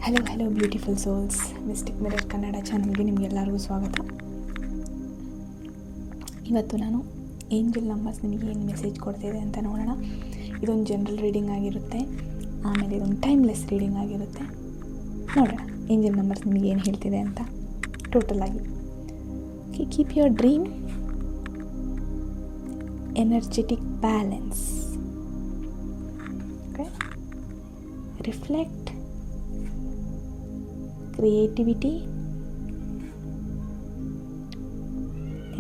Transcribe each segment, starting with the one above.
Hello beautiful souls, mistake mirror Kannada ಚಾನಲ್ಗೆ ನಿಮಗೆಲ್ಲರಿಗೂ ಸ್ವಾಗತ. ಇವತ್ತು ನಾನು ಏಂಜಲ್ ನಂಬರ್ಸ್ ನಿಮಗೆ ಏನು ಮೆಸೇಜ್ ಕೊಡ್ತಿದೆ ಅಂತ ನೋಡೋಣ. ಇದೊಂದು ಜನರಲ್ ರೀಡಿಂಗ್ ಆಗಿರುತ್ತೆ, ಆಮೇಲೆ ಇದೊಂದು ಟೈಮ್ಲೆಸ್ ರೀಡಿಂಗ್ ಆಗಿರುತ್ತೆ. ನೋಡೋಣ ಏಂಜಲ್ ನಂಬರ್ಸ್ ನಿಮಗೆ ಏನು ಹೇಳ್ತಿದೆ ಅಂತ ಟೋಟಲ್ ಆಗಿ. Keep your dream energetic balance. Reflect creativity,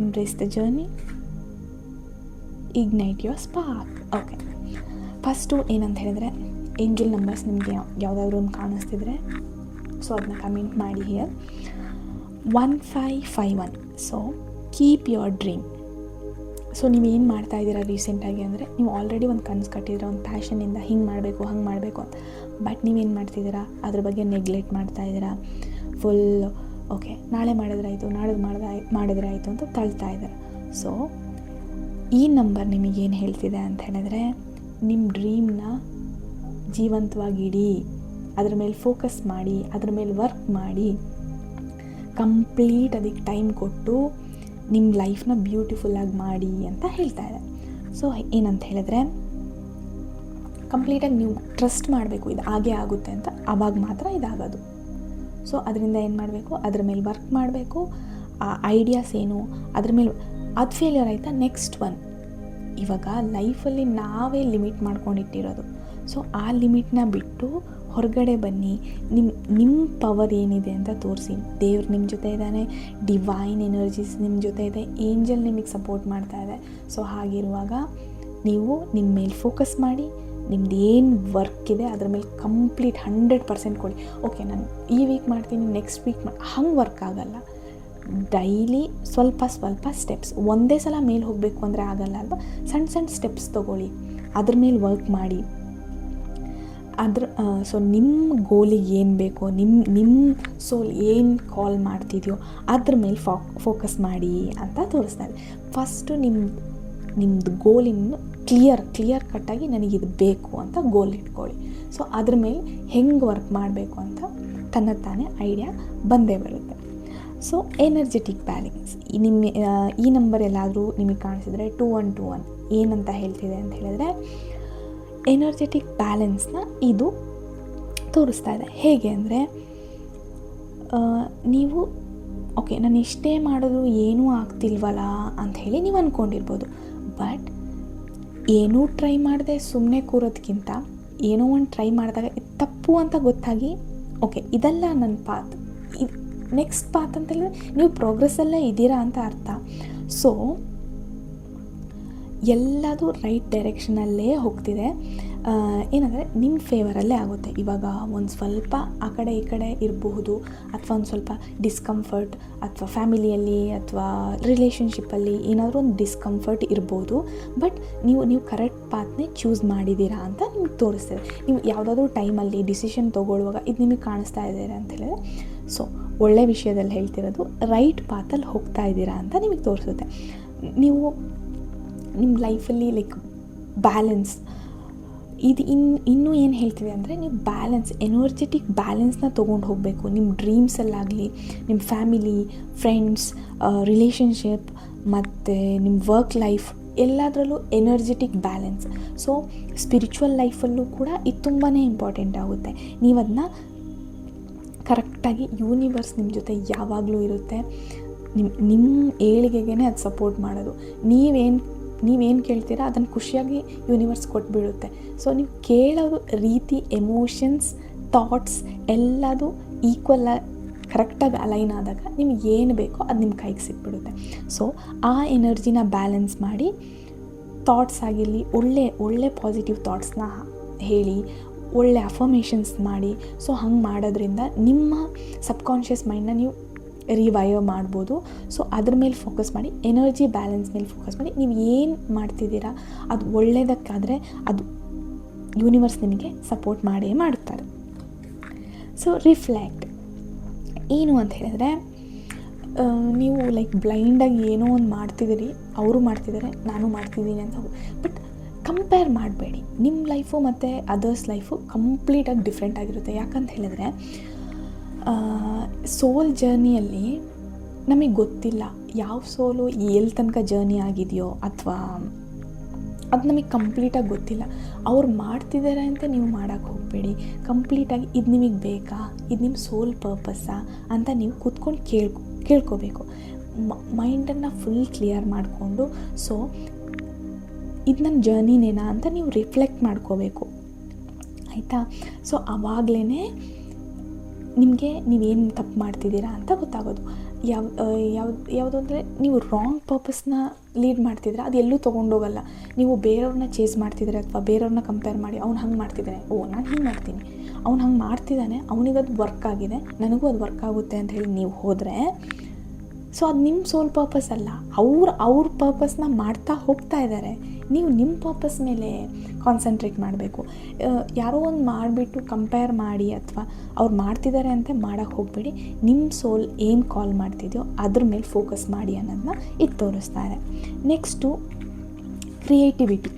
embrace the journey, ignite your spark. Okay, first ಏನಂತ ಹೇಳಿದರೆ, ಏಂಜಲ್ ನಂಬರ್ಸ್ ನಿಮಗೆ ಯಾವುದಾದ್ರೂ ಒಂದು ಕಾಣಿಸ್ತಿದ್ರೆ ಸೊ ಅದನ್ನ ಕಮೆಂಟ್ ಮಾಡಿ here. 1551. So keep your dream. So ನೀವೇನು ಮಾಡ್ತಾ ಇದ್ದೀರಾ ರೀಸೆಂಟಾಗಿ ಅಂದರೆ, ನೀವು ಆಲ್ರೆಡಿ ಒಂದು ಕನಸು ಕಟ್ಟಿದ್ದೀರ, ಒಂದು ಪ್ಯಾಷನಿಂದ ಹಿಂಗೆ ಮಾಡಬೇಕು ಹಂಗೆ ಮಾಡಬೇಕು ಅಂತ. ಬಟ್ ನೀವೇನು ಮಾಡ್ತಿದ್ದೀರಾ, ಅದ್ರ ಬಗ್ಗೆ ನೆಗ್ಲೆಕ್ಟ್ ಮಾಡ್ತಾ ಇದ್ದೀರಾ. ಫುಲ್ ಓಕೆ, ನಾಳೆ ಮಾಡಿದ್ರಾಯಿತು, ನಾಳಿದ್ದು ಮಾಡಿದ್ರಾಯಿತು ಅಂತ ತಳ್ತಾ ಇದ್ದಾರೆ. ಸೊ ಈ ನಂಬರ್ ನಿಮಗೇನು ಹೇಳ್ತಿದೆ ಅಂತ ಹೇಳಿದ್ರೆ, ನಿಮ್ಮ ಡ್ರೀಮ್ನ ಜೀವಂತವಾಗಿಡಿ, ಅದ್ರ ಮೇಲೆ ಫೋಕಸ್ ಮಾಡಿ, ಅದ್ರ ಮೇಲೆ ವರ್ಕ್ ಮಾಡಿ, ಕಂಪ್ಲೀಟ್ ಅದಕ್ಕೆ ಟೈಮ್ ಕೊಟ್ಟು ನಿಮ್ಮ ಲೈಫ್ನ ಬ್ಯೂಟಿಫುಲ್ಲಾಗಿ ಮಾಡಿ ಅಂತ ಹೇಳ್ತಾ ಇದೆ. ಸೊ ಏನಂತ ಹೇಳಿದ್ರೆ, ಕಂಪ್ಲೀಟಾಗಿ ನೀವು ಟ್ರಸ್ಟ್ ಮಾಡಬೇಕು, ಇದು ಹಾಗೇ ಆಗುತ್ತೆ ಅಂತ. ಆವಾಗ ಮಾತ್ರ ಇದಾಗೋದು. ಸೊ ಅದರಿಂದ ಏನು ಮಾಡಬೇಕು, ಅದ್ರ ಮೇಲೆ ವರ್ಕ್ ಮಾಡಬೇಕು. ಆ ಐಡಿಯಾಸ್ ಏನು, ಅದ್ರ ಮೇಲೆ ಅದು ಫೇಲ್ಯೂರ್ ಆಯಿತಾ, ನೆಕ್ಸ್ಟ್ ಒನ್. ಇವಾಗ ಲೈಫಲ್ಲಿ ನಾವೇ ಲಿಮಿಟ್ ಮಾಡ್ಕೊಂಡಿಟ್ಟಿರೋದು. ಸೊ ಆ ಲಿಮಿಟ್ನ ಬಿಟ್ಟು ಹೊರಗಡೆ ಬನ್ನಿ, ನಿಮ್ಮ ಪವರ್ ಏನಿದೆ ಅಂತ ತೋರಿಸಿ. ದೇವ್ರು ನಿಮ್ಮ ಜೊತೆ ಇದ್ದಾನೆ, ಡಿವೈನ್ ಎನರ್ಜೀಸ್ ನಿಮ್ಮ ಜೊತೆ ಇದೆ, ಏಂಜಲ್ ನಿಮಗೆ ಸಪೋರ್ಟ್ ಮಾಡ್ತಾ ಇದೆ. ಸೊ ಹಾಗಿರುವಾಗ ನೀವು ನಿಮ್ಮ ಮೇಲೆ ಫೋಕಸ್ ಮಾಡಿ, ನಿಮ್ದು ಏನು ವರ್ಕ್ ಇದೆ ಅದ್ರ ಮೇಲೆ ಕಂಪ್ಲೀಟ್ 100% ಕೊಡಿ. ಓಕೆ, ನಾನು ಈ ವೀಕ್ ಮಾಡ್ತೀನಿ, ನೆಕ್ಸ್ಟ್ ವೀಕ್ ಹಂಗೆ ವರ್ಕ್ ಆಗಲ್ಲ. ಡೈಲಿ ಸ್ವಲ್ಪ ಸ್ಟೆಪ್ಸ್, ಒಂದೇ ಸಲ ಮೇಲೆ ಹೋಗಬೇಕು ಅಂದರೆ ಆಗಲ್ಲ ಅಲ್ವಾ. ಸಣ್ಣ ಸ್ಟೆಪ್ಸ್ ತೊಗೊಳ್ಳಿ, ಅದ್ರ ಮೇಲೆ ವರ್ಕ್ ಮಾಡಿ. ಸೊ ನಿಮ್ಮ ಗೋಲಿಗೆ ಏನು ಬೇಕೋ, ನಿಮ್ಮ ಸೋಲ್ ಏನು ಕಾಲ್ ಮಾಡ್ತಿದೆಯೋ ಅದ್ರ ಮೇಲೆ ಫೋಕಸ್ ಮಾಡಿ ಅಂತ ತೋರಿಸ್ತಾರೆ. ಫಸ್ಟು ನಿಮ್ಮದು ಗೋಲಿನ ಕ್ಲಿಯರ್ ಕಟ್ಟಾಗಿ ನನಗಿದು ಬೇಕು ಅಂತ ಗೋಲ್ ಇಟ್ಕೊಳ್ಳಿ. ಸೊ ಅದ್ರ ಮೇಲೆ ಹೆಂಗೆ ವರ್ಕ್ ಮಾಡಬೇಕು ಅಂತ ತಾನೇ ಐಡಿಯಾ ಬಂದೇ ಬರುತ್ತೆ. ಸೊ ಎನರ್ಜೆಟಿಕ್ ಬ್ಯಾಲೆನ್ಸ್, ಈ ನಂಬರ್ ಎಲ್ಲಾದರೂ ನಿಮಗೆ ಕಾಣಿಸಿದ್ರೆ 2121 ಏನಂತ ಹೇಳ್ತಿದೆ ಅಂತ ಹೇಳಿದ್ರೆ, ಎನರ್ಜೆಟಿಕ್ ಬ್ಯಾಲೆನ್ಸ್ನ ಇದು ತೋರಿಸ್ತಾ ಇದೆ. ಹೇಗೆ ಅಂದರೆ, ನೀವು ಓಕೆ, ನಾನು ಇಷ್ಟೇ ಮಾಡಿದ್ರು ಏನೂ ಆಗ್ತಿಲ್ವಲ್ಲ ಅಂಥೇಳಿ ನೀವು ಅಂದ್ಕೊಂಡಿರ್ಬೋದು. ಬಟ್ ಏನೂ ಟ್ರೈ ಮಾಡದೆ ಸುಮ್ಮನೆ ಕೂರೋದಕ್ಕಿಂತ ಏನೋ ಒಂದು ಟ್ರೈ ಮಾಡಿದಾಗ ಇದು ತಪ್ಪು ಅಂತ ಗೊತ್ತಾಗಿ, ಓಕೆ ಇದಲ್ಲ ನನ್ನ ಪಾತ್, ಇದು ನೆಕ್ಸ್ಟ್ ಪಾತ್ ಅಂತ ಹೇಳಿದ್ರೆ ನೀವು ಪ್ರೋಗ್ರೆಸ್ಸಲ್ಲೇ ಇದ್ದೀರಾ ಅಂತ ಅರ್ಥ. ಸೊ ಎಲ್ಲದೂ ರೈಟ್ ಡೈರೆಕ್ಷನಲ್ಲೇ ಹೋಗ್ತಿದೆ. ಏನಂದರೆ ನಿಮ್ಮ ಫೇವರಲ್ಲೇ ಆಗುತ್ತೆ. ಇವಾಗ ಒಂದು ಸ್ವಲ್ಪ ಆ ಕಡೆ ಈ ಕಡೆ ಇರಬಹುದು, ಅಥವಾ ಒಂದು ಸ್ವಲ್ಪ ಡಿಸ್ಕಂಫರ್ಟ್, ಅಥವಾ ಫ್ಯಾಮಿಲಿಯಲ್ಲಿ ಅಥವಾ ರಿಲೇಷನ್ಶಿಪ್ಪಲ್ಲಿ ಏನಾದರೂ ಒಂದು ಡಿಸ್ಕಂಫರ್ಟ್ ಇರ್ಬೋದು. ಬಟ್ ನೀವು ಕರೆಕ್ಟ್ ಪಾತ್ನೇ ಚೂಸ್ ಮಾಡಿದ್ದೀರಾ ಅಂತ ನಿಮ್ಗೆ ತೋರಿಸ್ತದೆ. ನೀವು ಯಾವುದಾದ್ರೂ ಟೈಮಲ್ಲಿ ಡಿಸಿಷನ್ ತೊಗೊಳ್ಳುವಾಗ ಇದು ನಿಮಗೆ ಕಾಣಿಸ್ತಾ ಇದ್ದೀರಾ ಅಂತ ಹೇಳಿದ್ರೆ, ಸೊ ಒಳ್ಳೆ ವಿಷಯದಲ್ಲಿ ಹೇಳ್ತಿರೋದು, ರೈಟ್ ಪಾತಲ್ಲಿ ಹೋಗ್ತಾ ಇದ್ದೀರಾ ಅಂತ ನಿಮಗೆ ತೋರಿಸುತ್ತೆ. ನೀವು ನಿಮ್ಮ ಲೈಫಲ್ಲಿ ಲೈಕ್ ಬ್ಯಾಲೆನ್ಸ್ ಇದು ಇನ್ನೂ ಏನು ಹೇಳ್ತೀವಿ ಅಂದರೆ, ನೀವು ಬ್ಯಾಲೆನ್ಸ್, ಎನರ್ಜೆಟಿಕ್ ಬ್ಯಾಲೆನ್ಸ್ನ ತೊಗೊಂಡು ಹೋಗಬೇಕು. ನಿಮ್ಮ ಡ್ರೀಮ್ಸಲ್ಲಾಗಲಿ, ನಿಮ್ಮ ಫ್ಯಾಮಿಲಿ, ಫ್ರೆಂಡ್ಸ್, ರಿಲೇಷನ್ಶಿಪ್ ಮತ್ತು ನಿಮ್ಮ ವರ್ಕ್ ಲೈಫ್ ಎಲ್ಲದರಲ್ಲೂ ಎನರ್ಜೆಟಿಕ್ ಬ್ಯಾಲೆನ್ಸ್. ಸೊ ಸ್ಪಿರಿಚುವಲ್ ಲೈಫಲ್ಲೂ ಕೂಡ ಇದು ತುಂಬಾ ಇಂಪಾರ್ಟೆಂಟ್ ಆಗುತ್ತೆ. ನೀವು ಅದನ್ನ ಕರೆಕ್ಟಾಗಿ, ಯೂನಿವರ್ಸ್ ನಿಮ್ಮ ಜೊತೆ ಯಾವಾಗಲೂ ಇರುತ್ತೆ. ನಿಮ್ಮ ಏಳಿಗೆಗೇ ಅದು ಸಪೋರ್ಟ್ ಮಾಡೋದು. ನೀವೇನು ಕೇಳ್ತೀರಾ ಅದನ್ನು ಖುಷಿಯಾಗಿ ಯೂನಿವರ್ಸ್ ಕೊಟ್ಬಿಡುತ್ತೆ. ಸೊ ನೀವು ಕೇಳೋದು ರೀತಿ, ಎಮೋಷನ್ಸ್, ಥಾಟ್ಸ್ ಎಲ್ಲದು ಈಕ್ವಲ್ ಕರೆಕ್ಟಾಗಿ ಅಲೈನ್ ಆದಾಗ ನಿಮ್ಗೆ ಏನು ಬೇಕೋ ಅದು ನಿಮ್ಮ ಕೈಗೆ ಸಿಕ್ಬಿಡುತ್ತೆ. ಸೊ ಆ ಎನರ್ಜಿನ ಬ್ಯಾಲೆನ್ಸ್ ಮಾಡಿ, ಥಾಟ್ಸ್ ಆಗಿರಲಿ, ಒಳ್ಳೆ ಪಾಸಿಟಿವ್ ಥಾಟ್ಸ್ನ ಹೇಳಿ, ಒಳ್ಳೆ ಅಫರ್ಮೇಷನ್ಸ್ ಮಾಡಿ. ಸೊ ಹಂಗೆ ಮಾಡೋದ್ರಿಂದ ನಿಮ್ಮ ಸಬ್ಕಾನ್ಷಿಯಸ್ ಮೈಂಡ್ನ ನೀವು ರಿವೈವ್ ಮಾಡ್ಬೋದು. ಸೊ ಅದ್ರ ಮೇಲೆ ಫೋಕಸ್ ಮಾಡಿ, ಎನರ್ಜಿ ಬ್ಯಾಲೆನ್ಸ್ ಮೇಲೆ ಫೋಕಸ್ ಮಾಡಿ. ನೀವು ಏನು ಮಾಡ್ತಿದ್ದೀರಾ ಅದು ಒಳ್ಳೆಯದಕ್ಕಾದರೆ ಅದು ಯೂನಿವರ್ಸ್ ನಿಮಗೆ ಸಪೋರ್ಟ್ ಮಾಡೇ ಮಾಡುತ್ತಾರೆ. ಸೊ ರಿಫ್ಲೆಕ್ಟ್ ಏನು ಅಂತ ಹೇಳಿದ್ರೆ, ನೀವು ಲೈಕ್ ಬ್ಲೈಂಡಾಗಿ ಏನೋ ಒಂದು ಮಾಡ್ತಿದ್ದೀರಿ, ಅವರು ಮಾಡ್ತಿದ್ದಾರೆ, ನಾನು ಮಾಡ್ತಿದ್ದೀನಿ ಅಂತ. ಬಟ್ ಕಂಪೇರ್ ಮಾಡಬೇಡಿ. ನಿಮ್ಮ ಲೈಫು ಮತ್ತು ಅದರ್ಸ್ ಲೈಫು ಕಂಪ್ಲೀಟಾಗಿ ಡಿಫ್ರೆಂಟ್ ಆಗಿರುತ್ತೆ. ಯಾಕಂತ ಹೇಳಿದ್ರೆ, ಸೋಲ್ ಜರ್ನಿಯಲ್ಲಿ ನಮಗೆ ಗೊತ್ತಿಲ್ಲ ಯಾವ ಸೋಲು ಎಲ್ಲಿ ತನಕ ಜರ್ನಿ ಆಗಿದೆಯೋ ಅಥವಾ ಅದು ನಮಗೆ ಕಂಪ್ಲೀಟಾಗಿ ಗೊತ್ತಿಲ್ಲ. ಅವ್ರು ಮಾಡ್ತಿದ್ದಾರೆ ಅಂತ ನೀವು ಮಾಡೋಕ್ಕೆ ಹೋಗಬೇಡಿ. ಕಂಪ್ಲೀಟಾಗಿ ಇದು ನಿಮಗೆ ಬೇಕಾ, ಇದು ನಿಮ್ಮ ಸೋಲ್ ಪರ್ಪಸ್ಸಾ ಅಂತ ನೀವು ಕೂತ್ಕೊಂಡು ಕೇಳ್ಕೋಬೇಕು. ಮೈಂಡನ್ನು ಫುಲ್ ಕ್ಲಿಯರ್ ಮಾಡಿಕೊಂಡು, ಸೊ ಇದು ನನ್ನ ಜರ್ನಿನೇನಾ ಅಂತ ನೀವು ರಿಫ್ಲೆಕ್ಟ್ ಮಾಡ್ಕೋಬೇಕು, ಆಯಿತಾ? ಸೊ ಆವಾಗಲೇ ನಿಮಗೆ ನೀವೇನು ತಪ್ಪು ಮಾಡ್ತಿದ್ದೀರಾ ಅಂತ ಗೊತ್ತಾಗೋದು. ಯಾವುದು ಅಂದರೆ ನೀವು ರಾಂಗ್ ಪರ್ಪಸ್ನ ಲೀಡ್ ಮಾಡ್ತಿದ್ರೆ ಅದು ಎಲ್ಲೂ ತೊಗೊಂಡೋಗಲ್ಲ. ನೀವು ಬೇರೆಯವ್ರನ್ನ ಚೇಸ್ ಮಾಡ್ತಿದ್ರೆ ಅಥವಾ ಬೇರೆಯವ್ರನ್ನ ಕಂಪೇರ್ ಮಾಡಿ ಅವ್ನು ಹಂಗೆ ಮಾಡ್ತಿದ್ದಾನೆ, ನಾನು ಹಿಂಗೆ ಮಾಡ್ತೀನಿ, ಅವ್ನು ಹಂಗೆ ಮಾಡ್ತಿದ್ದಾನೆ, ಅವನಿಗದು ವರ್ಕ್ ಆಗಿದೆ, ನನಗೂ ಅದು ವರ್ಕ್ ಆಗುತ್ತೆ ಅಂತ ಹೇಳಿ ನೀವು ಹೋದರೆ, ಸೊ ಅದು ನಿಮ್ಮ ಸೋಲ್ ಪರ್ಪಸ್ ಅಲ್ಲ. ಅವ್ರ ಪರ್ಪಸ್ನ ಮಾಡ್ತಾ ಹೋಗ್ತಾ ಇದ್ದಾರೆ, ನೀವು ನಿಮ್ಮ ಪರ್ಪಸ್ ಮೇಲೆ ಕಾನ್ಸಂಟ್ರೇಟ್ ಮಾಡಬೇಕು. ಯಾರೋ ಒಂದು ಮಾಡಿಬಿಟ್ಟು ಕಂಪೇರ್ ಮಾಡಿ ಅಥವಾ ಅವ್ರು ಮಾಡ್ತಿದ್ದಾರೆ ಅಂತ ಮಾಡೋಕ್ಕೆ ಹೋಗಬೇಡಿ. ನಿಮ್ಮ ಸೋಲ್ ಏನು ಕಾಲ್ ಮಾಡ್ತಿದೆಯೋ ಅದ್ರ ಮೇಲೆ ಫೋಕಸ್ ಮಾಡಿ ಅನ್ನೋದನ್ನ ಇದು ತೋರಿಸ್ತಾ ಇದೆ. Next creativity.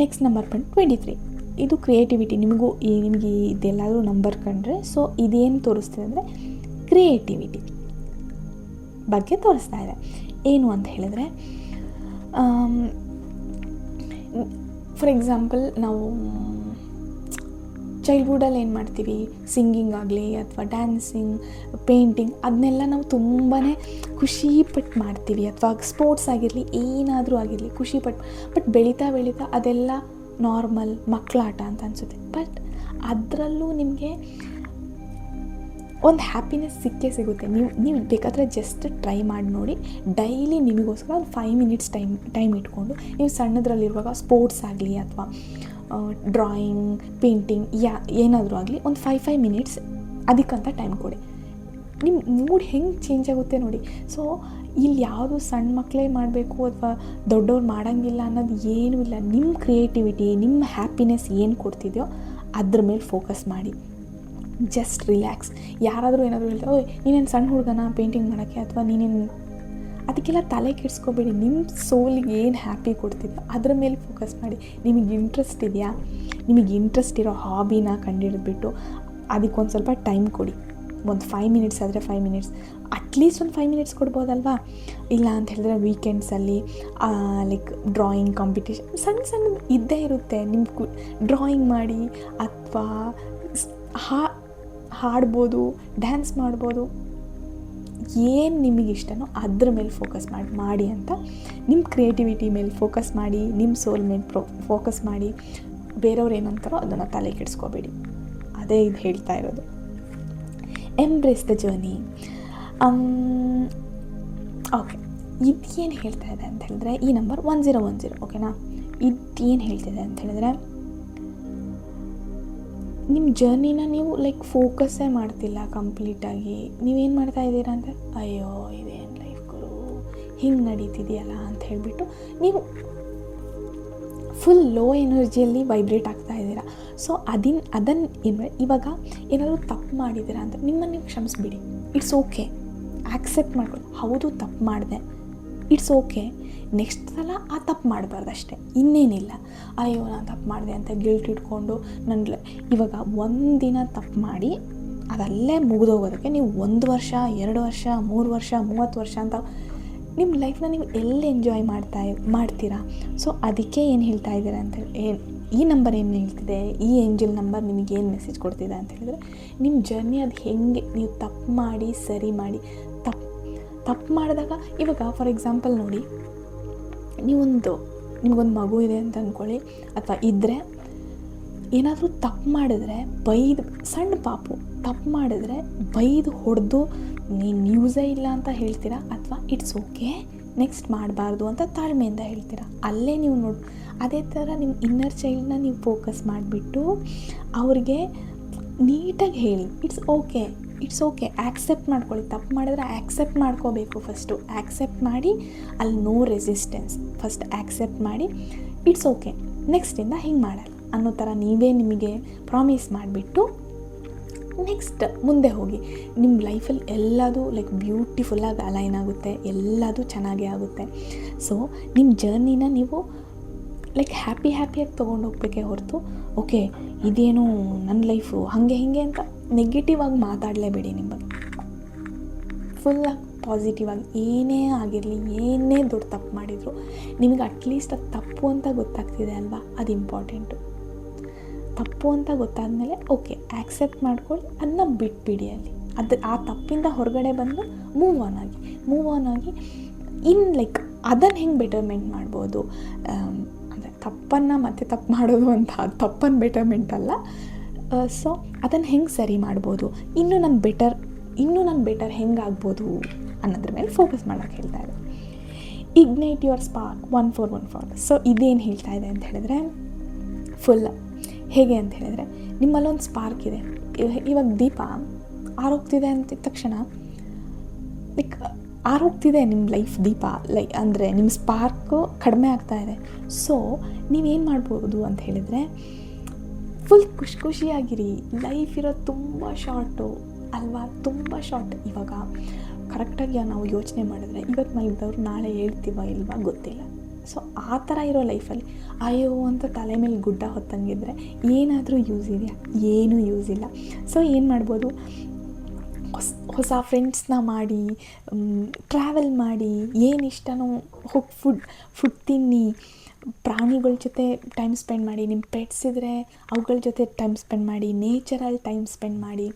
ನೆಕ್ಸ್ಟ್ ನಂಬರ್ ಬಂದು 23. ಇದು ಕ್ರಿಯೇಟಿವಿಟಿ. ನಿಮಗೆ ಇದೆಲ್ಲಾದರೂ ನಂಬರ್ ಕಂಡ್ರೆ, ಸೊ ಇದೇನು ತೋರಿಸ್ತಿದೆ ಅಂದರೆ ಕ್ರಿಯೇಟಿವಿಟಿ ಬಗ್ಗೆ ತೋರಿಸ್ತಾ ಇದೆ. ಏನು ಅಂತ ಹೇಳಿದ್ರೆ, ಫಾರ್ ಎಕ್ಸಾಂಪಲ್ ನಾವು ಚೈಲ್ಡ್ಹುಡ್ಡಲ್ಲಿ ಏನು ಮಾಡ್ತೀವಿ, ಸಿಂಗಿಂಗ್ ಆಗಲಿ ಅಥವಾ ಡ್ಯಾನ್ಸಿಂಗ್, ಪೇಂಟಿಂಗ್, ಅದನ್ನೆಲ್ಲ ನಾವು ತುಂಬಾ ಖುಷಿಪಟ್ಟು ಮಾಡ್ತೀವಿ. ಅಥವಾ ಸ್ಪೋರ್ಟ್ಸ್ ಆಗಿರಲಿ, ಏನಾದರೂ ಆಗಿರಲಿ ಖುಷಿಪಟ್ಟು. ಬಟ್ ಬೆಳೀತಾ ಅದೆಲ್ಲ ನಾರ್ಮಲ್ ಮಕ್ಕಳಾಟ ಅಂತ ಅನಿಸುತ್ತೆ. ಬಟ್ ಅದರಲ್ಲೂ ನಿಮಗೆ ಒಂದು ಹ್ಯಾಪಿನೆಸ್ ಸಿಗುತ್ತೆ. ನೀವು ಬೇಕಾದರೆ ಜಸ್ಟ್ ಟ್ರೈ ಮಾಡಿ ನೋಡಿ. ಡೈಲಿ ನಿಮಗೋಸ್ಕರ ಒಂದು 5 ಮಿನಿಟ್ಸ್ ಟೈಮ್ ಇಟ್ಕೊಂಡು, ನೀವು ಸಣ್ಣದ್ರಲ್ಲಿರುವಾಗ ಸ್ಪೋರ್ಟ್ಸ್ ಆಗಲಿ ಅಥವಾ ಡ್ರಾಯಿಂಗ್, ಪೇಂಟಿಂಗ್ ಏನಾದರೂ ಆಗಲಿ, ಒಂದು 5 ಮಿನಿಟ್ಸ್ ಅದಕ್ಕಂತ ಟೈಮ್ ಕೊಡಿ. ನಿಮ್ಮ ಮೂಡ್ ಹೆಂಗೆ ಚೇಂಜ್ ಆಗುತ್ತೆ ನೋಡಿ. ಸೊ ಇಲ್ಲಿ ಯಾವುದು ಸಣ್ಣ ಮಕ್ಕಳೇ ಮಾಡಬೇಕು ಅಥವಾ ದೊಡ್ಡವ್ರು ಮಾಡೋಂಗಿಲ್ಲ ಅನ್ನೋದು ಏನೂ ಇಲ್ಲ. ನಿಮ್ಮ ಕ್ರಿಯೇಟಿವಿಟಿ, ನಿಮ್ಮ ಹ್ಯಾಪಿನೆಸ್ ಏನು ಕೊಡ್ತಿದೆಯೋ ಅದ್ರ ಮೇಲೆ ಫೋಕಸ್ ಮಾಡಿ. Just relax. ಯಾರಾದರೂ ಏನಾದರೂ ಹೇಳ್ತಾರೆ, ಓಯ್ ನೀನೇನು ಸಣ್ಣ ಹುಡುಗನ ಪೇಂಟಿಂಗ್ ಮಾಡೋಕ್ಕೆ, ಅಥವಾ ನೀನೇನು, ಅದಕ್ಕೆಲ್ಲ ತಲೆ ಕೆಡಿಸ್ಕೋಬೇಡಿ. ನಿಮ್ಮ ಸೋಲಿಗೆ ಏನು ಹ್ಯಾಪಿ ಕೊಡ್ತಿದ್ಯೋ ಅದ್ರ ಮೇಲೆ ಫೋಕಸ್ ಮಾಡಿ. ನಿಮಗೆ ಇಂಟ್ರೆಸ್ಟ್ ಇದೆಯಾ, ನಿಮಗೆ ಇಂಟ್ರೆಸ್ಟ್ ಇರೋ ಹಾಬಿನ ಕಂಡುಹಿಡಿದ್ಬಿಟ್ಟು ಅದಕ್ಕೊಂದು ಸ್ವಲ್ಪ ಟೈಮ್ ಕೊಡಿ. ಒಂದು 5 ಮಿನಿಟ್ಸ್ ಆದರೆ 5 ಮಿನಿಟ್ಸ್, ಅಟ್ಲೀಸ್ಟ್ ಒಂದು 5 ಮಿನಿಟ್ಸ್ ಕೊಡ್ಬೋದಲ್ವಾ? ಇಲ್ಲ ಅಂತ ಹೇಳಿದ್ರೆ ವೀಕೆಂಡ್ಸಲ್ಲಿ ಲೈಕ್ ಡ್ರಾಯಿಂಗ್ ಕಾಂಪಿಟೇಷನ್ ಸಣ್ಣದು ಇದ್ದೇ ಇರುತ್ತೆ. ನಿಮ್ಮ ಡ್ರಾಯಿಂಗ್ ಮಾಡಿ ಅಥವಾ ಹಾಡ್ಬೋದು, ಡ್ಯಾನ್ಸ್ ಮಾಡ್ಬೋದು, ಏನು ನಿಮಗಿಷ್ಟನೋ ಅದ್ರ ಮೇಲೆ ಫೋಕಸ್ ಮಾಡಿ ಅಂತ. ನಿಮ್ಮ ಕ್ರಿಯೇಟಿವಿಟಿ ಮೇಲೆ ಫೋಕಸ್ ಮಾಡಿ, ನಿಮ್ಮ ಸೋಲ್ ಮೇಲೆ ಫೋಕಸ್ ಮಾಡಿ. ಬೇರೆಯವ್ರು ಏನಂತಾರೋ ಅದನ್ನು ತಲೆ ಕೆಡಿಸ್ಕೋಬೇಡಿ. ಅದೇ ಇದು ಹೇಳ್ತಾ ಇರೋದು. Embrace the journey. ಓಕೆ, ಇದೇನು ಹೇಳ್ತಾ ಇದೆ ಅಂತ ಹೇಳಿದ್ರೆ, ಈ ನಂಬರ್ 1010, ಓಕೆನಾ? ಇದೇನು ಹೇಳ್ತಿದೆ ಅಂತ ಹೇಳಿದ್ರೆ, ನಿಮ್ಮ ಜರ್ನಿನ ನೀವು ಲೈಕ್ ಫೋಕಸ್ಸೇ ಮಾಡ್ತಿಲ್ಲ ಕಂಪ್ಲೀಟಾಗಿ. ನೀವೇನು ಮಾಡ್ತಾ ಇದ್ದೀರಾ ಅಂತ, ಅಯ್ಯೋ ಇದೇನು ಲೈಫ್ ಗುರು ಹಿಂಗೆ ನಡೀತಿದೆಯಲ್ಲ ಅಂತ ಹೇಳಿಬಿಟ್ಟು ನೀವು ಫುಲ್ ಲೋ ಎನರ್ಜಿಯಲ್ಲಿ ವೈಬ್ರೇಟ್ ಆಗ್ತಾ ಇದ್ದೀರಾ. ಸೊ ಅದನ್ನು ಇವಾಗ ಏನಾದರೂ ತಪ್ಪು ಮಾಡಿದ್ದೀರಾ ಅಂತ ನಿಮ್ಮನ್ನು ನೀವು ಕ್ಷಮಿಸ್ಬಿಡಿ. ಇಟ್ಸ್ ಓಕೆ, ಆಕ್ಸೆಪ್ಟ್ ಮಾಡ್ಕೊಳ್ಳಿ. ಹೌದು ತಪ್ಪು ಮಾಡಿದೆ, ಇಟ್ಸ್ ಓಕೆ. ನೆಕ್ಸ್ಟ್ ಸಲ ಆ ತಪ್ಪು ಮಾಡಬಾರ್ದು ಅಷ್ಟೇ, ಇನ್ನೇನಿಲ್ಲ. ಅಯ್ಯೋ ನಾನು ತಪ್ಪು ಮಾಡಿದೆ ಅಂತ ಗಿಲ್ಟ್ ಇಟ್ಕೊಂಡು ಇವಾಗ ಒಂದಿನ ತಪ್ಪು ಮಾಡಿ ಅದಲ್ಲೇ ಮುಗಿದೋಗೋದಕ್ಕೆ ನೀವು 1 ವರ್ಷ 2 ವರ್ಷ 3 ವರ್ಷ 30 ವರ್ಷ ಅಂತ ನಿಮ್ಮ ಲೈಫ್ನ ನೀವು ಎಲ್ಲಿ ಎಂಜಾಯ್ ಮಾಡ್ತೀರಾ? ಸೊ ಅದಕ್ಕೆ ಏನು ಹೇಳ್ತಾ ಇದ್ದೀರಾ ಅಂತ ಈ ನಂಬರ್ ಏನು ಹೇಳ್ತಿದೆ, ಈ ಏಂಜಲ್ ನಂಬರ್ ನಿಮಗೆ ಏನು ಮೆಸೇಜ್ ಕೊಡ್ತಿದೆ ಅಂತ ಹೇಳಿದ್ರೆ, ನಿಮ್ಮ ಜರ್ನಿ ಅದು ಹೆಂಗೆ ನೀವು ತಪ್ಪು ಮಾಡಿ ಸರಿ ಮಾಡಿ. ತಪ್ಪು ಮಾಡಿದಾಗ ಇವಾಗ ಫಾರ್ ಎಕ್ಸಾಂಪಲ್ ನೋಡಿ, ನಿಮಗೊಂದು ಮಗು ಇದೆ ಅಂತ ಅಂದ್ಕೊಳ್ಳಿ, ಅಥವಾ ಇದ್ದರೆ ಏನಾದರೂ ತಪ್ಪು ಮಾಡಿದ್ರೆ ಸಣ್ಣ ಪಾಪು ತಪ್ಪು ಮಾಡಿದ್ರೆ ಹೊಡೆದು ನೀನು ಯೂಸೇ ಇಲ್ಲ ಅಂತ ಹೇಳ್ತೀರಾ, ಅಥವಾ ಇಟ್ಸ್ ಓಕೆ ನೆಕ್ಸ್ಟ್ ಮಾಡಬಾರ್ದು ಅಂತ ತಾಳ್ಮೆಯಿಂದ ಹೇಳ್ತೀರಾ. ಅಲ್ಲೇ ನೀವು ಅದೇ ಥರ ನಿಮ್ಮ ಇನ್ನರ್ ಚೈಲ್ಡ್ನ ನೀವು ಫೋಕಸ್ ಮಾಡಿಬಿಟ್ಟು ಅವ್ರಿಗೆ ನೀಟಾಗಿ ಹೇಳಿ, ಇಟ್ಸ್ ಓಕೆ ಆ್ಯಕ್ಸೆಪ್ಟ್ ಮಾಡ್ಕೊಳ್ಳಿ. ತಪ್ಪು ಮಾಡಿದ್ರೆ ಆ್ಯಕ್ಸೆಪ್ಟ್ ಮಾಡ್ಕೋಬೇಕು. ಫಸ್ಟು ಆ್ಯಕ್ಸೆಪ್ಟ್ ಮಾಡಿ, ಅಲ್ಲಿ ನೋ ರೆಸಿಸ್ಟೆನ್ಸ್. ಫಸ್ಟ್ ಆ್ಯಕ್ಸೆಪ್ಟ್ ಮಾಡಿ, ಇಟ್ಸ್ ಓಕೆ ನೆಕ್ಸ್ಟಿಂದ ಹಿಂಗೆ ಮಾಡಲ್ಲ ಅನ್ನೋ ಥರ ನೀವೇ ನಿಮಗೆ ಪ್ರಾಮಿಸ್ ಮಾಡಿಬಿಟ್ಟು ನೆಕ್ಸ್ಟ್ ಮುಂದೆ ಹೋಗಿ. ನಿಮ್ಮ ಲೈಫಲ್ಲಿ ಎಲ್ಲದೂ ಲೈಕ್ ಬ್ಯೂಟಿಫುಲ್ಲಾಗಿ ಅಲೈನ್ ಆಗುತ್ತೆ, ಎಲ್ಲದೂ ಚೆನ್ನಾಗೇ ಆಗುತ್ತೆ. ಸೊ ನಿಮ್ಮ ಜರ್ನಿನ ನೀವು ಲೈಕ್ ಹ್ಯಾಪಿಯಾಗಿ ತೊಗೊಂಡೋಗ್ಬೇಕೇ ಹೊರತು, ಓಕೆ ಇದೇನು ನನ್ನ ಲೈಫು ಹಾಗೆ ಹೀಗೆ ಅಂತ ನೆಗೆಟಿವ್ ಆಗಿ ಮಾತಾಡಲೇಬೇಡಿ ನಿಮ್ಮ ಬಗ್ಗೆ. ಫುಲ್ಲಾಗಿ ಪಾಸಿಟಿವ್ ಆಗಿ ಏನೇ ಆಗಿರಲಿ, ಏನೇ ದೊಡ್ಡ ತಪ್ಪು ಮಾಡಿದ್ರು ನಿಮಗೆ ಅಟ್ಲೀಸ್ಟ್ ಅದು ತಪ್ಪು ಅಂತ ಗೊತ್ತಾಗ್ತಿದೆ ಅಲ್ವಾ, ಅದು ಇಂಪಾರ್ಟೆಂಟು. ತಪ್ಪು ಅಂತ ಗೊತ್ತಾದಮೇಲೆ ಓಕೆ ಆ್ಯಕ್ಸೆಪ್ಟ್ ಮಾಡ್ಕೊಳ್ಳಿ, ಅದನ್ನ ಬಿಟ್ಬಿಡಿ. ಅಲ್ಲಿ ಆ ತಪ್ಪಿಂದ ಹೊರಗಡೆ ಬಂದು ಮೂವ್ ಆನ್ ಆಗಿ ಲೈಕ್ ಅದನ್ನು ಹೆಂಗೆ ಬೆಟರ್ಮೆಂಟ್ ಮಾಡ್ಬೋದು ಅಂದರೆ ತಪ್ಪನ್ನು ಮತ್ತೆ ತಪ್ಪು ಮಾಡೋದು ಅಂತ ತಪ್ಪನ್ನು ಬೆಟರ್ಮೆಂಟ್ ಅಲ್ಲ. ಸೊ ಅದನ್ನು ಹೆಂಗೆ ಸರಿ ಮಾಡ್ಬೋದು, ಇನ್ನೂ ನಾನು ಬೆಟರ್ ಹೆಂಗಾಗ್ಬೋದು ಅನ್ನೋದ್ರ ಮೇಲೆ ಫೋಕಸ್ ಮಾಡೋಕ್ಕೆ ಹೇಳ್ತಾ ಇದೆ. Ignite your spark 1414. ಸೊ ಇದೇನು ಹೇಳ್ತಾ ಇದೆ ಅಂತ ಹೇಳಿದ್ರೆ ಫುಲ್ ಹೇಗೆ ಅಂತ ಹೇಳಿದ್ರೆ ನಿಮ್ಮಲ್ಲೊಂದು ಸ್ಪಾರ್ಕ್ ಇದೆ. ಇವಾಗ ದೀಪ ಆರೋಗ್ತಿದೆ ಅಂತಿದ್ದ ತಕ್ಷಣ ಲೈಕ್ ಆರೋಗ್ತಿದೆ ನಿಮ್ಮ ಲೈಫ್ ದೀಪ ಅಂದರೆ ನಿಮ್ಮ ಸ್ಪಾರ್ಕು ಕಡಿಮೆ ಆಗ್ತಾ ಇದೆ. ಸೊ ನೀವೇನು ಮಾಡ್ಬೋದು ಅಂತ ಹೇಳಿದರೆ ಫುಲ್ ಖುಷಿಯಾಗಿರಿ. ಲೈಫ್ ಇರೋದು ತುಂಬ ಶಾರ್ಟು ಅಲ್ವಾ, ತುಂಬ ಶಾರ್ಟ್. ಇವಾಗ ಕರೆಕ್ಟಾಗಿ ನಾವು ಯೋಚನೆ ಮಾಡಿದ್ರೆ ಇವತ್ತು ಮಲಗಿದವ್ರು ನಾಳೆ ಹೇಳ್ತೀವ ಇಲ್ವಾ ಗೊತ್ತಿಲ್ಲ. ಸೊ ಆ ಥರ ಇರೋ ಲೈಫಲ್ಲಿ ಅಯ್ಯೋ ಅಂತ ತಲೆ ಮೇಲೆ ಗುಡ್ಡ ಹೊತ್ತಂಗಿದ್ರೆ ಏನಾದರೂ ಯೂಸ್ ಇದೆಯಾ? ಏನೂ ಯೂಸ್ ಇಲ್ಲ. ಸೊ ಏನು ಮಾಡ್ಬೋದು, ಹೊಸ ಫ್ರೆಂಡ್ಸ್ನ ಮಾಡಿ, ಟ್ರಾವೆಲ್ ಮಾಡಿ, ಏನು ಇಷ್ಟನೋ ಹೋಗಿ ಫುಡ್ ತಿನ್ನಿ, ಪ್ರಾಣಿಗಳ ಜೊತೆ ಟೈಮ್ ಸ್ಪೆಂಡ್ ಮಾಡಿ, ನಿಮ್ಮ ಪೆಟ್ಸ್ ಇದ್ದರೆ ಅವುಗಳ ಜೊತೆ ಟೈಮ್ ಸ್ಪೆಂಡ್ ಮಾಡಿ, ನೇಚರಲ್ಲಿ ಟೈಮ್ ಸ್ಪೆಂಡ್ ಮಾಡಿ,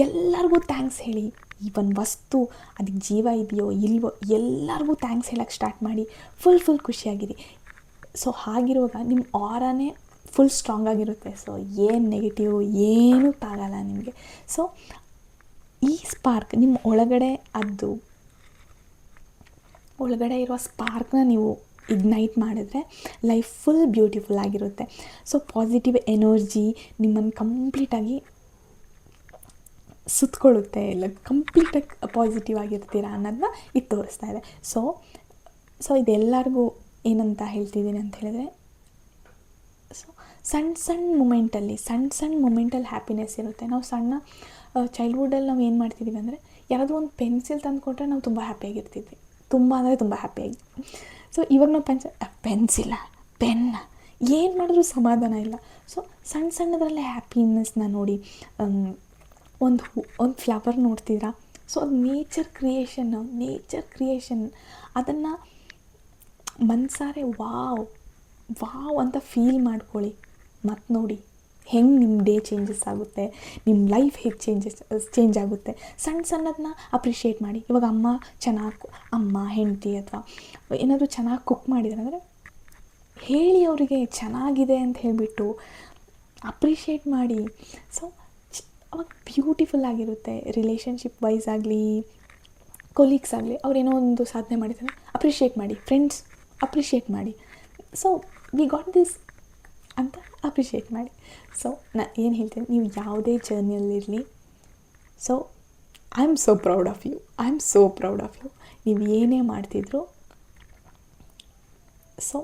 ಎಲ್ಲರಿಗೂ ಥ್ಯಾಂಕ್ಸ್ ಹೇಳಿ. ಈ ಒಂದು ವಸ್ತು ಅದಕ್ಕೆ ಜೀವ ಇದೆಯೋ ಇಲ್ವೋ ಎಲ್ಲರಿಗೂ ಥ್ಯಾಂಕ್ಸ್ ಹೇಳೋಕ್ಕೆ ಸ್ಟಾರ್ಟ್ ಮಾಡಿ. ಫುಲ್ ಖುಷಿಯಾಗಿರಿ. ಸೊ ಹಾಗಿರುವಾಗ ನಿಮ್ಮ ಆರಾನೇ ಫುಲ್ ಸ್ಟ್ರಾಂಗ್ ಆಗಿರುತ್ತೆ. ಸೊ ಏನು ನೆಗೆಟಿವ್ ಏನೂ ತಾಗಲ್ಲ ನಿಮಗೆ. ಸೊ ಈ ಸ್ಪಾರ್ಕ್ ನಿಮ್ಮ ಒಳಗಡೆ ಇರೋ ಸ್ಪಾರ್ಕ್ನ ನೀವು ಇಗ್ನೈಟ್ ಮಾಡಿದ್ರೆ ಲೈಫ್ ಫುಲ್ ಬ್ಯೂಟಿಫುಲ್ ಆಗಿರುತ್ತೆ. ಸೊ ಪಾಸಿಟಿವ್ ಎನರ್ಜಿ ನಿಮ್ಮನ್ನು ಕಂಪ್ಲೀಟಾಗಿ ಸುತ್ತಕೊಳ್ಳುತ್ತೆ. ಇಲ್ಲ ಕಂಪ್ಲೀಟಾಗಿ ಪಾಸಿಟಿವ್ ಆಗಿರ್ತೀರ ಅನ್ನೋದನ್ನ ಇದು ತೋರಿಸ್ತಾ ಇದೆ. ಸೊ ಇದೆಲ್ಲರಿಗೂ ಏನಂತ ಹೇಳ್ತಿದ್ದೀನಿ ಅಂತ ಹೇಳಿದ್ರೆ, ಸೊ ಸಣ್ಣ ಮೂಮೆಂಟಲ್ಲಿ ಹ್ಯಾಪಿನೆಸ್ ಇರುತ್ತೆ. ನಾವು ಚೈಲ್ಡ್ಹುಡ್ಡಲ್ಲಿ ನಾವು ಏನು ಮಾಡ್ತಿದ್ದೀವಿ ಅಂದರೆ ಯಾರಾದರೂ ಒಂದು ಪೆನ್ಸಿಲ್ ತಂದು ಕೊಟ್ಟರೆ ನಾವು ತುಂಬ ಹ್ಯಾಪಿಯಾಗಿರ್ತಿದ್ವಿ, ತುಂಬ ಹ್ಯಾಪಿಯಾಗಿ. ಸೊ ಇವಾಗ ನಾವು ಪೆನ್ಸಿಲ್ಲ ಪೆನ್ನ ಏನು ಮಾಡಿದ್ರೂ ಸಮಾಧಾನ ಇಲ್ಲ. ಸೊ ಸಣ್ಣದ್ರಲ್ಲೇ ಹ್ಯಾಪಿನೆಸ್ನ ನೋಡಿ. ಒಂದು ಫ್ಲವರ್ ನೋಡ್ತೀರಾ, ಸೊ ಅದು ನೇಚರ್ ಕ್ರಿಯೇಷನ್ ಅದನ್ನು ಮನಸಾರೆ ವಾವ್ ಅಂತ ಫೀಲ್ ಮಾಡ್ಕೊಳ್ಳಿ. ಮತ್ತು ನೋಡಿ ಹೆಂಗೆ ನಿಮ್ಮ ಡೇ ಚೇಂಜಸ್ ಆಗುತ್ತೆ, ನಿಮ್ಮ ಲೈಫ್ ಹೇಗೆ ಚೇಂಜ್ ಆಗುತ್ತೆ. ಸಣ್ಣದನ್ನ ಅಪ್ರಿಷಿಯೇಟ್ ಮಾಡಿ. ಇವಾಗ ಅಮ್ಮ ಹೆಂಡತಿ ಅಥವಾ ಏನಾದರೂ ಚೆನ್ನಾಗಿ ಕುಕ್ ಮಾಡಿದ್ದಾರೆ ಅಂದರೆ ಹೇಳಿ ಅವರಿಗೆ ಚೆನ್ನಾಗಿದೆ ಅಂತ ಹೇಳಿಬಿಟ್ಟು ಅಪ್ರಿಷಿಯೇಟ್ ಮಾಡಿ. ಸೊ ಅವಾಗ ಬ್ಯೂಟಿಫುಲ್ ಆಗಿರುತ್ತೆ. ರಿಲೇಷನ್ಶಿಪ್ ವೈಸ್ ಆಗಲಿ, ಕೊಲೀಗ್ಸ್ ಆಗಲಿ, ಅವ್ರೇನೋ ಒಂದು ಸಾಧನೆ ಮಾಡಿದ್ದಾರೆ ಅಪ್ರಿಷಿಯೇಟ್ ಮಾಡಿ. ಫ್ರೆಂಡ್ಸ್ ಅಪ್ರಿಷಿಯೇಟ್ ಮಾಡಿ. ಸೊ ವಿ ಗಾಟ್ ದಿಸ್ ಅಂತ ಅಪ್ರಿಷಿಯೇಟ್ ಮಾಡಿ. ಸೊ ನಾನು ಏನು ಹೇಳ್ತೀನಿ, ನೀವು ಯಾವುದೇ ಜರ್ನಿಯಲ್ಲಿರಲಿ, so I am so proud of you. ನೀವು ಏನೇ ಮಾಡ್ತಿದ್ರು ಸೊ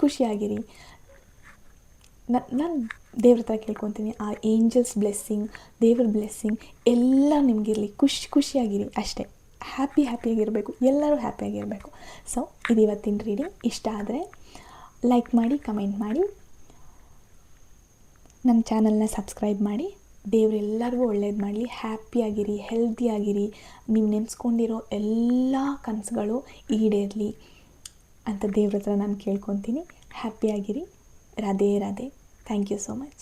ಖುಷಿಯಾಗಿರಿ. ನಾನು ದೇವ್ರ ಹತ್ರ ಕೇಳ್ಕೊತೀನಿ, ಆ ಏಂಜಲ್ಸ್ ಬ್ಲೆಸ್ಸಿಂಗ್, ದೇವ್ರ ಬ್ಲೆಸ್ಸಿಂಗ್ ಎಲ್ಲ ನಿಮಗಿರಲಿ. ಖುಷಿಯಾಗಿರಿ ಅಷ್ಟೇ. ಹ್ಯಾಪಿಯಾಗಿರಬೇಕು, ಎಲ್ಲರೂ ಹ್ಯಾಪಿಯಾಗಿರಬೇಕು. ಸೊ ಇದು ಇವತ್ತಿನ ರೀಡಿಂಗ್. ಇಷ್ಟ ಆದರೆ ಲೈಕ್ ಮಾಡಿ, ಕಮೆಂಟ್ ಮಾಡಿ, ನನ್ನ ಚಾನಲ್ನ ಸಬ್ಸ್ಕ್ರೈಬ್ ಮಾಡಿ. ದೇವರೆಲ್ಲರಿಗೂ ಒಳ್ಳೇದು ಮಾಡಲಿ. ಹ್ಯಾಪಿಯಾಗಿರಿ, ಹೆಲ್ದಿಯಾಗಿರಿ, ನೀವು ನೆನೆಸ್ಕೊಂಡಿರೋ ಎಲ್ಲ ಕನಸುಗಳು ಈಡೇರಲಿ ಅಂತ ದೇವ್ರ ಹತ್ರ ನಾನು ಕೇಳ್ಕೊತೀನಿ. ಹ್ಯಾಪಿಯಾಗಿರಿ. Radhe Radhe. Thank you so much.